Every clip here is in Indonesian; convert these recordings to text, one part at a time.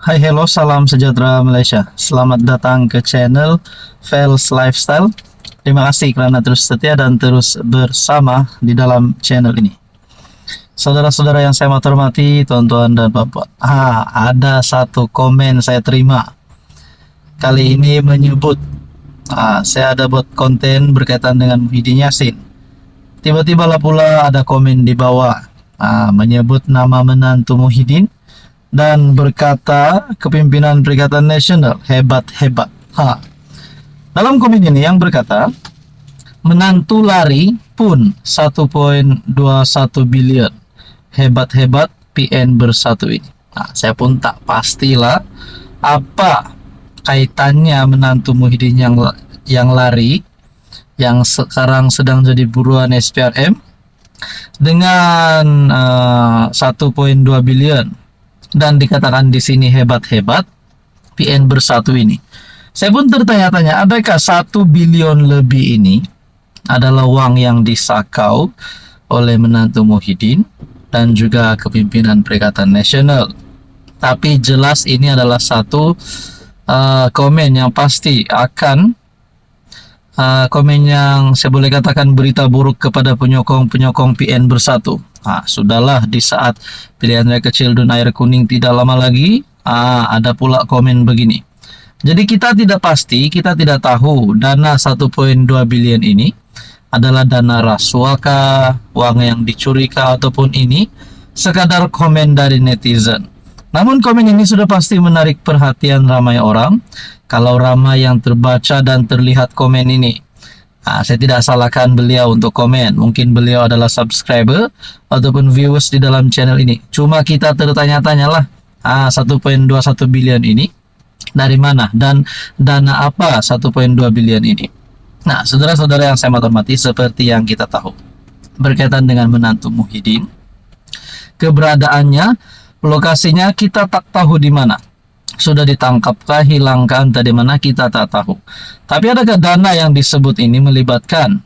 Hai, hello, salam sejahtera Malaysia. Selamat datang ke channel Fels Lifestyle. Terima kasih karena terus setia dan terus bersama di dalam channel ini. Saudara-saudara yang saya hormati, tuan-tuan dan bapak. Ada satu komen saya terima. Kali ini menyebut, saya ada buat konten berkaitan dengan Muhyiddin Yassin. Tiba-tiba lah pula ada komen di bawah, menyebut nama menantu Muhyiddin dan berkata kepimpinan Perikatan Nasional hebat-hebat. Dalam komen ini yang berkata menantu lari pun 1.21 bilion, hebat-hebat PN bersatu ini. Saya pun tak pastilah apa kaitannya menantu Muhyiddin yang lari, yang sekarang sedang jadi buruan SPRM dengan 1.2 bilion. Dan dikatakan di sini hebat-hebat PN bersatu ini. Saya pun tertanya-tanya, adakah 1 bilion lebih ini adalah uang yang disakau oleh menantu Muhyiddin dan juga kepimpinan Perikatan Nasional. Tapi jelas ini adalah satu komen yang pasti akan komen yang saya boleh katakan berita buruk kepada penyokong-penyokong PN bersatu. Sudahlah, di saat pilihan raya kecil dan air kuning tidak lama lagi, ada pula komen begini. Jadi kita tidak pasti, kita tidak tahu dana 1.2 bilion ini adalah dana rasuah kah, uang yang dicuri kah, ataupun ini sekadar komen dari netizen. Namun komen ini sudah pasti menarik perhatian ramai orang. Kalau ramai yang terbaca dan terlihat komen ini, saya tidak salahkan beliau untuk komen. Mungkin beliau adalah subscriber ataupun viewers di dalam channel ini. Cuma kita tertanya-tanyalah, 1.21 bilion ini dari mana dan dana apa 1.2 bilion ini. Nah, saudara-saudara yang saya hormati, seperti yang kita tahu berkaitan dengan menantu Muhyiddin, keberadaannya, lokasinya kita tak tahu di mana. Sudah ditangkapkah, hilangkah, entah di mana, kita tak tahu. Tapi adakah dana yang disebut ini melibatkan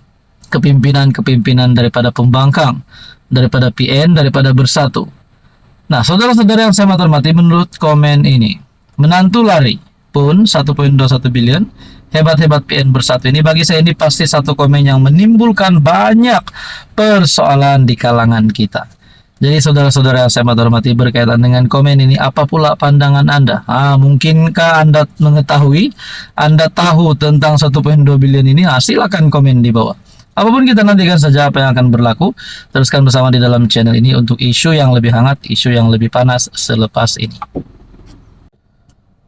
kepimpinan-kepimpinan daripada pembangkang, daripada PN, daripada bersatu? Nah, saudara-saudara yang saya hormati, menurut komen ini, menantu lari pun 1.21 bilion, hebat-hebat PN bersatu ini, bagi saya ini pasti satu komen yang menimbulkan banyak persoalan di kalangan kita. Jadi saudara-saudara yang saya hormati, berkaitan dengan komen ini, apa pula pandangan Anda? Mungkinkah Anda mengetahui, Anda tahu tentang 1.2 bilion ini? Silakan komen di bawah. Apapun kita nantikan saja apa yang akan berlaku. Teruskan bersama di dalam channel ini untuk isu yang lebih hangat, isu yang lebih panas selepas ini.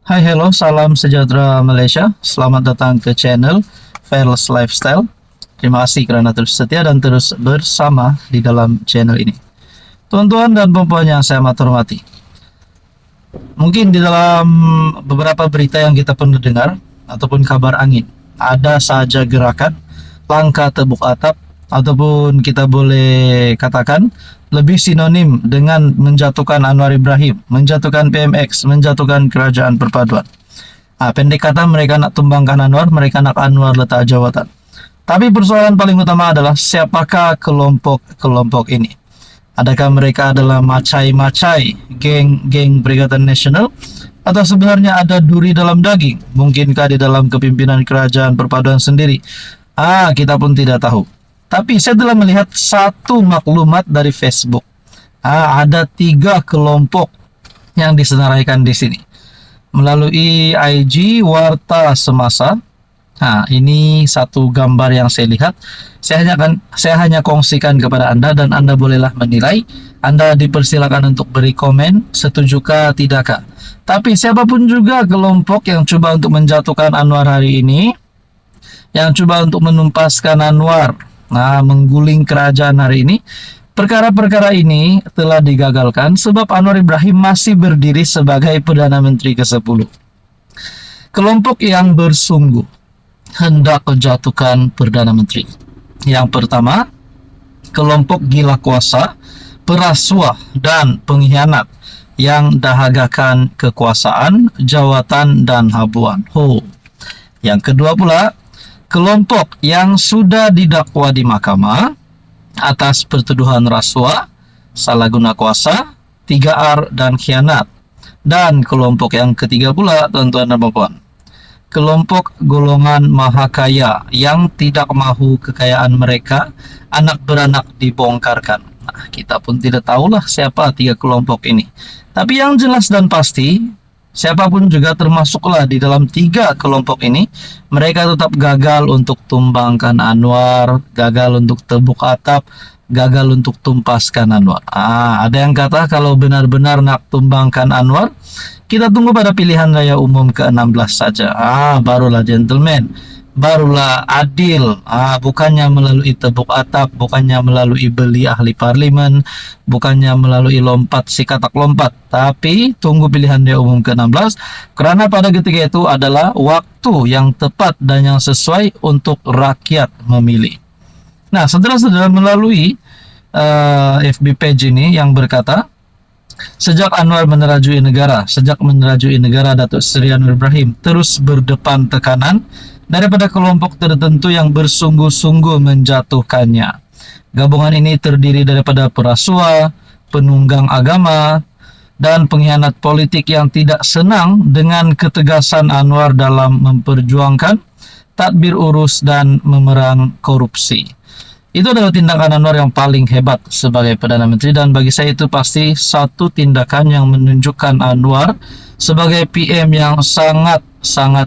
Hai, hello, salam sejahtera Malaysia. Selamat datang ke channel Fels Lifestyle. Terima kasih karena terus setia dan terus bersama di dalam channel ini. Tuan-tuan dan puan yang saya hormati, mungkin di dalam beberapa berita yang kita pernah dengar ataupun kabar angin, ada saja gerakan langkah tebuk atap, ataupun kita boleh katakan lebih sinonim dengan menjatuhkan Anwar Ibrahim, menjatuhkan PMX, menjatuhkan Kerajaan Perpaduan. Pendek kata, mereka nak tumbangkan Anwar, mereka nak Anwar letak jawatan. Tapi persoalan paling utama adalah siapakah kelompok-kelompok ini? Adakah mereka adalah macai-macai geng-geng Perikatan Nasional, atau sebenarnya ada duri dalam daging? Mungkinkah di dalam kepimpinan Kerajaan Perpaduan sendiri? Kita pun tidak tahu. Tapi saya telah melihat satu maklumat dari Facebook. Ada 3 kelompok yang disenaraikan di sini melalui IG Warta Semasa. Ini satu gambar yang saya lihat. Saya hanya kongsikan kepada Anda dan Anda bolehlah menilai. Anda dipersilakan untuk beri komen, setujukah tidakkah. Tapi siapapun juga kelompok yang coba untuk menjatuhkan Anwar hari ini, yang coba untuk menumpaskan Anwar, mengguling kerajaan hari ini, perkara-perkara ini telah digagalkan sebab Anwar Ibrahim masih berdiri sebagai Perdana Menteri ke-10. Kelompok yang bersungguh hendak menjatuhkan Perdana Menteri. Yang pertama, kelompok gila kuasa, perasuah, dan pengkhianat yang dahagakan kekuasaan, jawatan, dan habuan. Yang kedua pula, kelompok yang sudah didakwa di mahkamah atas pertuduhan rasuah, salah guna kuasa, 3R, dan khianat. Dan kelompok yang ketiga pula, tuan-tuan dan puan, kelompok golongan maha kaya yang tidak mahu kekayaan mereka anak beranak dibongkarkan. Nah, kita pun tidak tahulah siapa tiga kelompok ini. Tapi yang jelas dan pasti, siapapun juga termasuklah di dalam tiga kelompok ini, mereka tetap gagal untuk tumbangkan Anwar, gagal untuk tebuk atap, gagal untuk tumpaskan Anwar. Ada yang kata kalau benar-benar nak tumbangkan Anwar, kita tunggu pada pilihan raya umum ke-16 saja. Barulah gentleman, barulah adil. Bukannya melalui tebuk atap, bukannya melalui beli ahli parlimen, bukannya melalui lompat si katak lompat, tapi tunggu pilihan raya umum ke-16, karena pada ketika itu adalah waktu yang tepat dan yang sesuai untuk rakyat memilih. Nah, saudara-saudara, melalui FB page ini yang berkata, sejak Anwar menerajui negara, Datuk Seri Anwar Ibrahim terus berdepan tekanan daripada kelompok tertentu yang bersungguh-sungguh menjatuhkannya. Gabungan ini terdiri daripada perasua, penunggang agama, dan pengkhianat politik yang tidak senang dengan ketegasan Anwar dalam memperjuangkan tadbir urus dan memerang korupsi. Itu adalah tindakan Anwar yang paling hebat sebagai Perdana Menteri, dan bagi saya itu pasti satu tindakan yang menunjukkan Anwar sebagai PM yang sangat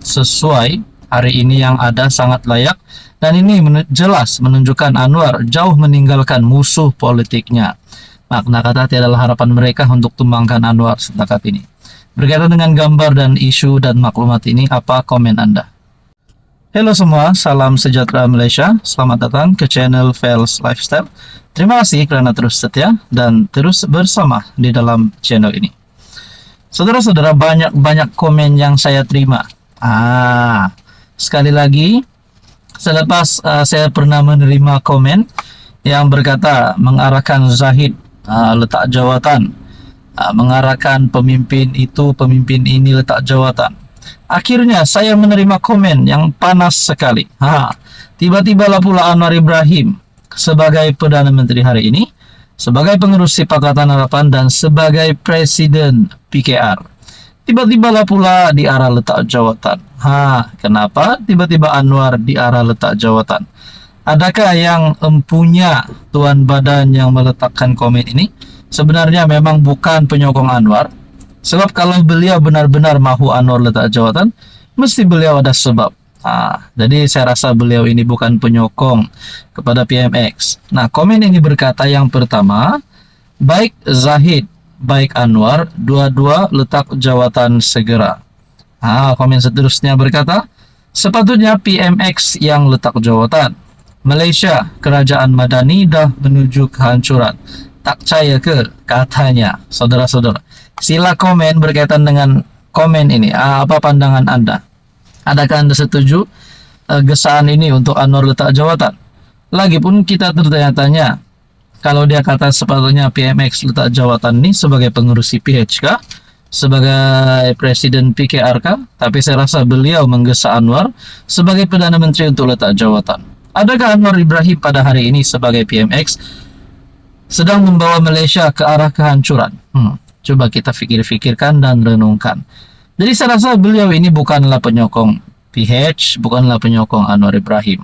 sesuai hari ini, yang ada sangat layak, dan ini jelas menunjukkan Anwar jauh meninggalkan musuh politiknya. Makna kata tiadalah harapan mereka untuk tumbangkan Anwar setakat ini. Berkaitan dengan gambar dan isu dan maklumat ini, apa komen Anda? Halo semua, salam sejahtera Malaysia. Selamat datang ke channel Fels Lifestyle. Terima kasih kerana terus setia dan terus bersama di dalam channel ini. Saudara-saudara, banyak komen yang saya terima. Sekali lagi, selepas saya pernah menerima komen yang berkata mengarahkan Zahid letak jawatan, mengarahkan pemimpin itu, pemimpin ini letak jawatan. Akhirnya saya menerima komen yang panas sekali. Tiba-tibalah pula Anwar Ibrahim sebagai Perdana Menteri hari ini, sebagai pengurus Pakatan Harapan, dan sebagai Presiden PKR. Tiba-tibalah pula di arah letak jawatan. Kenapa tiba-tiba Anwar di arah letak jawatan? Adakah yang empunya tuan badan yang meletakkan komen ini sebenarnya memang bukan penyokong Anwar? Sebab kalau beliau benar-benar mahu Anwar letak jawatan, mesti beliau ada sebab. Jadi saya rasa beliau ini bukan penyokong kepada PMX. Nah, komen ini berkata yang pertama, baik Zahid, baik Anwar, dua-dua letak jawatan segera. Komen seterusnya berkata, sepatutnya PMX yang letak jawatan. Malaysia, kerajaan madani dah menuju kehancuran. Tak percaya ke? Katanya. Saudara-saudara, sila komen berkaitan dengan komen ini. Apa pandangan Anda? Adakah Anda setuju gesaan ini untuk Anwar letak jawatan? Lagipun kita tertanya-tanya, kalau dia kata sepatutnya PMX letak jawatan ini sebagai pengurus PHK, sebagai Presiden PKRK, tapi saya rasa beliau menggesa Anwar sebagai Perdana Menteri untuk letak jawatan. Adakah Anwar Ibrahim pada hari ini sebagai PMX sedang membawa Malaysia ke arah kehancuran? Coba kita fikir-fikirkan dan renungkan. Jadi saya rasa beliau ini bukanlah penyokong PH, bukanlah penyokong Anwar Ibrahim.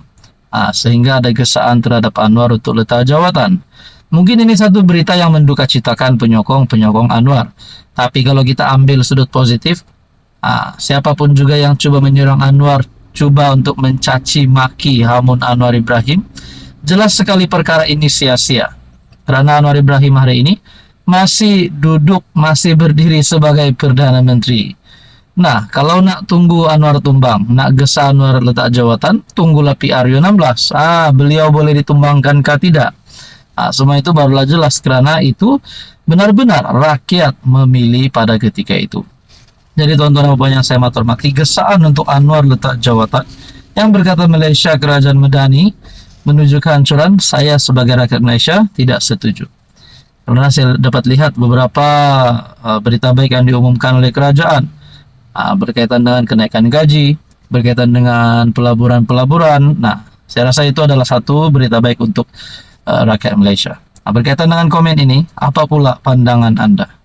Sehingga ada gesaan terhadap Anwar untuk letak jawatan. Mungkin ini satu berita yang mendukacitakan penyokong Anwar. Tapi kalau kita ambil sudut positif, siapapun juga yang coba menyerang Anwar, coba untuk mencaci maki hamun Anwar Ibrahim, jelas sekali perkara ini sia-sia. Karena Anwar Ibrahim hari ini masih berdiri sebagai Perdana Menteri. Nah, kalau nak tunggu Anwar tumbang, nak gesa Anwar letak jawatan, tunggulah PRU 16. Beliau boleh ditumbangkan kah tidak? Semua itu barulah jelas, karena itu benar-benar rakyat memilih pada ketika itu. Jadi tuan-tuan dan puan yang saya hormati, gesaan untuk Anwar letak jawatan yang berkata Malaysia kerajaan medani menuju kehancuran, saya sebagai rakyat Malaysia tidak setuju. Karena saya dapat lihat beberapa berita baik yang diumumkan oleh kerajaan berkaitan dengan kenaikan gaji, berkaitan dengan pelaburan-pelaburan. Nah, saya rasa itu adalah satu berita baik untuk rakyat Malaysia. Berkaitan dengan komen ini, apa pula pandangan Anda?